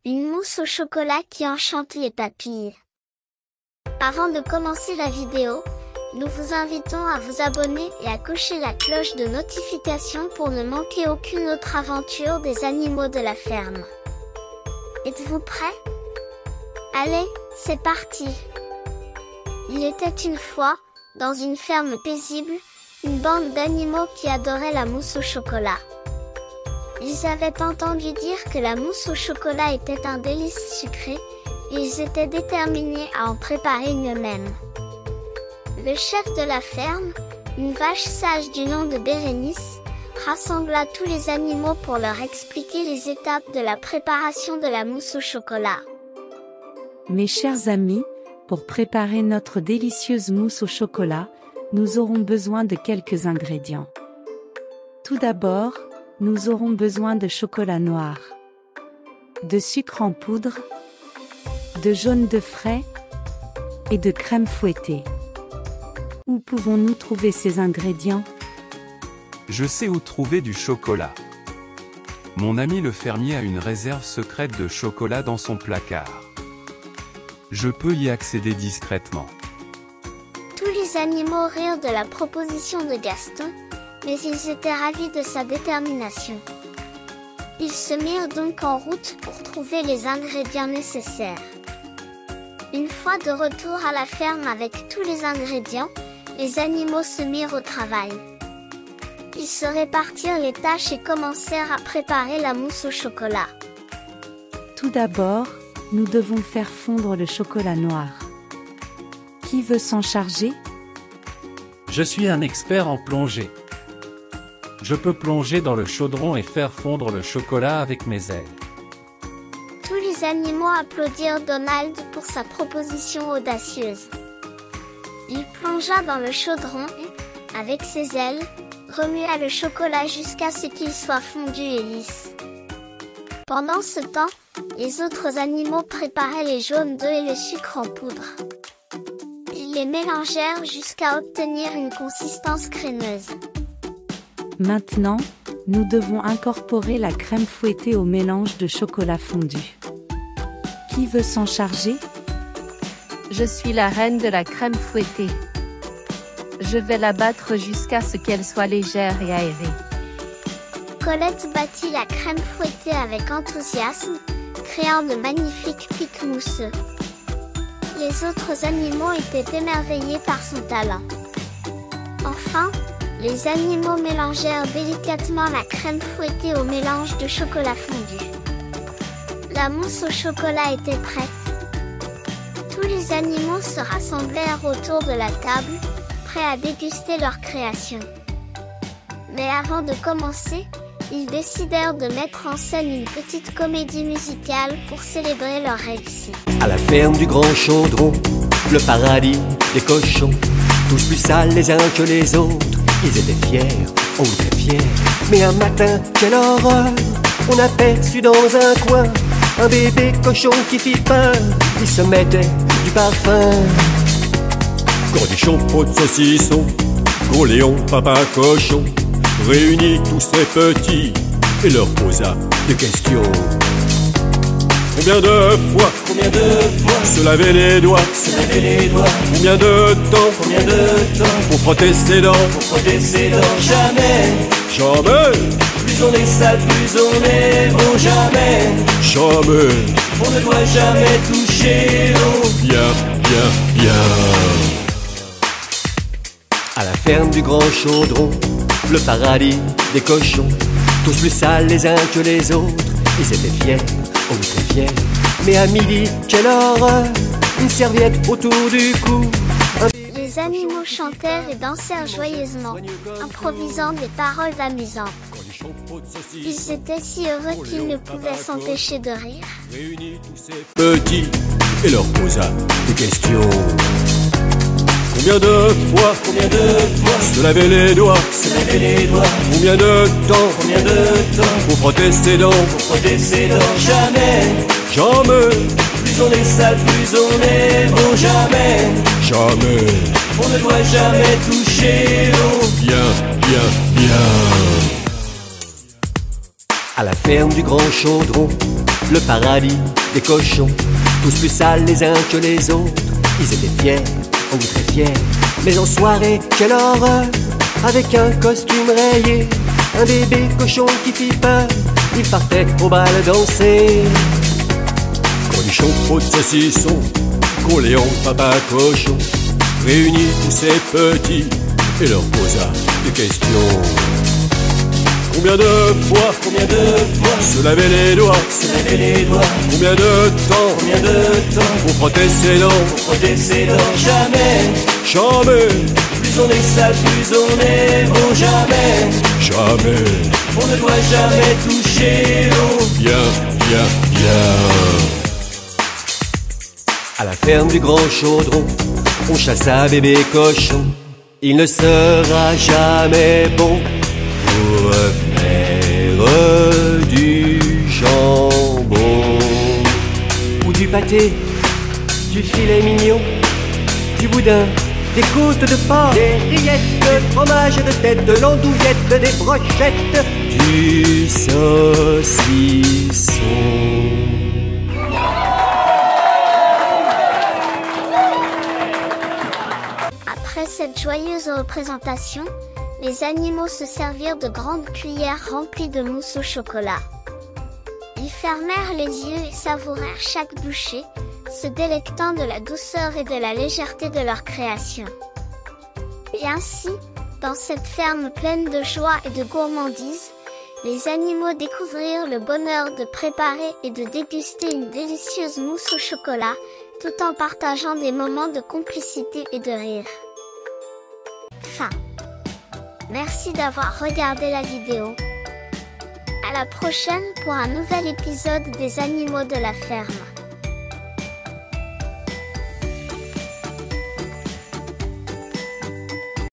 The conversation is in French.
Une mousse au chocolat qui enchante les papilles. Avant de commencer la vidéo, nous vous invitons à vous abonner et à cocher la cloche de notification pour ne manquer aucune autre aventure des animaux de la ferme. Êtes-vous prêts? Allez, c'est parti! Il était une fois, dans une ferme paisible, une bande d'animaux qui adoraient la mousse au chocolat. Ils avaient entendu dire que la mousse au chocolat était un délice sucré, et ils étaient déterminés à en préparer une eux-mêmes. Le chef de la ferme, une vache sage du nom de Bérénice, rassembla tous les animaux pour leur expliquer les étapes de la préparation de la mousse au chocolat. Mes chers amis, pour préparer notre délicieuse mousse au chocolat, nous aurons besoin de quelques ingrédients. Tout d'abord, nous aurons besoin de chocolat noir, de sucre en poudre, de jaune d'œuf frais et de crème fouettée. Où pouvons-nous trouver ces ingrédients? Je sais où trouver du chocolat. Mon ami le fermier a une réserve secrète de chocolat dans son placard. Je peux y accéder discrètement. Tous les animaux rirent de la proposition de Gaston, mais ils étaient ravis de sa détermination. Ils se mirent donc en route pour trouver les ingrédients nécessaires. Une fois de retour à la ferme avec tous les ingrédients, les animaux se mirent au travail. Ils se répartirent les tâches et commencèrent à préparer la mousse au chocolat. Tout d'abord, nous devons faire fondre le chocolat noir. Qui veut s'en charger? Je suis un expert en plongée. Je peux plonger dans le chaudron et faire fondre le chocolat avec mes ailes. Tous les animaux applaudirent Donald pour sa proposition audacieuse. Il plongea dans le chaudron et, avec ses ailes, remua le chocolat jusqu'à ce qu'il soit fondu et lisse. Pendant ce temps, les autres animaux préparaient les jaunes d'œufs et le sucre en poudre. Ils les mélangèrent jusqu'à obtenir une consistance crémeuse. Maintenant, nous devons incorporer la crème fouettée au mélange de chocolat fondu. Qui veut s'en charger? Je suis la reine de la crème fouettée. Je vais la battre jusqu'à ce qu'elle soit légère et aérée. Colette battit la crème fouettée avec enthousiasme, créant de magnifiques pics mousseux. Les autres animaux étaient émerveillés par son talent. Enfin, les animaux mélangèrent délicatement la crème fouettée au mélange de chocolat fondu. La mousse au chocolat était prête. Tous les animaux se rassemblèrent autour de la table, prêts à déguster leur création. Mais avant de commencer, ils décidèrent de mettre en scène une petite comédie musicale pour célébrer leur réussite. À la ferme du grand chaudron, le paradis des cochons, tous plus sales les uns que les autres, ils étaient fiers, oh très fiers. Mais un matin, quelle horreur, on aperçut dans un coin un bébé cochon qui fit peur, il se mettait du parfum. Cornichon, pot de saucisson, gros Léon, papa cochon, réunit tous ces petits et leur posa des questions. Combien de fois se laver les doigts, combien de temps pour frotter ses dents, jamais, plus on est sale, plus on est beau, jamais, on ne doit jamais toucher l'eau, bien. À la ferme du grand chaudron, le paradis des cochons, tous plus sales les uns que les autres, ils étaient fiers, oh très fiers. Mais à midi, quelle horreur, une serviette autour du cou. Les animaux chantèrent et dansèrent joyeusement, improvisant des paroles amusantes. Ils étaient si heureux qu'ils ne pouvaient s'empêcher de rire. Réunis tous ces petits et leur posa des questions. Combien de fois se laver les doigts, combien de temps pour frotter ses dents, jamais, plus on est sale, plus on est beau, jamais, on ne doit jamais toucher l'eau, bien. À la ferme du grand chaudron, le paradis des cochons, tous plus sales les uns que les autres. Ils étaient fiers, oh très fiers. Mais en soirée, quelle horreur! Avec un costume rayé, un bébé cochon qui fit peur. Il partait au bal danser. Cornichon, pot de saucisson, gros Léon, papa cochon, réunit tous ces petits et leur posa des questions. Combien de fois se laver les doigts, combien de temps, pour frotter ses dents, jamais, plus on est sale, plus on est beau, jamais, on ne doit jamais toucher l'eau. Bien. À la ferme du grand chaudron, on chassa bébé cochon. Il ne sera jamais bon pour faire du jambon ou du pâté, du filet mignon, du boudin, des côtes de porc, des rillettes, de fromage de tête, de l'andouillette, des brochettes, du saucisson. Après cette joyeuse représentation, les animaux se servirent de grandes cuillères remplies de mousse au chocolat. Ils fermèrent les yeux et savourèrent chaque bouchée, se délectant de la douceur et de la légèreté de leur création. Et ainsi, dans cette ferme pleine de joie et de gourmandise, les animaux découvrirent le bonheur de préparer et de déguster une délicieuse mousse au chocolat, tout en partageant des moments de complicité et de rire. Fin. Merci d'avoir regardé la vidéo. À la prochaine pour un nouvel épisode des animaux de la ferme.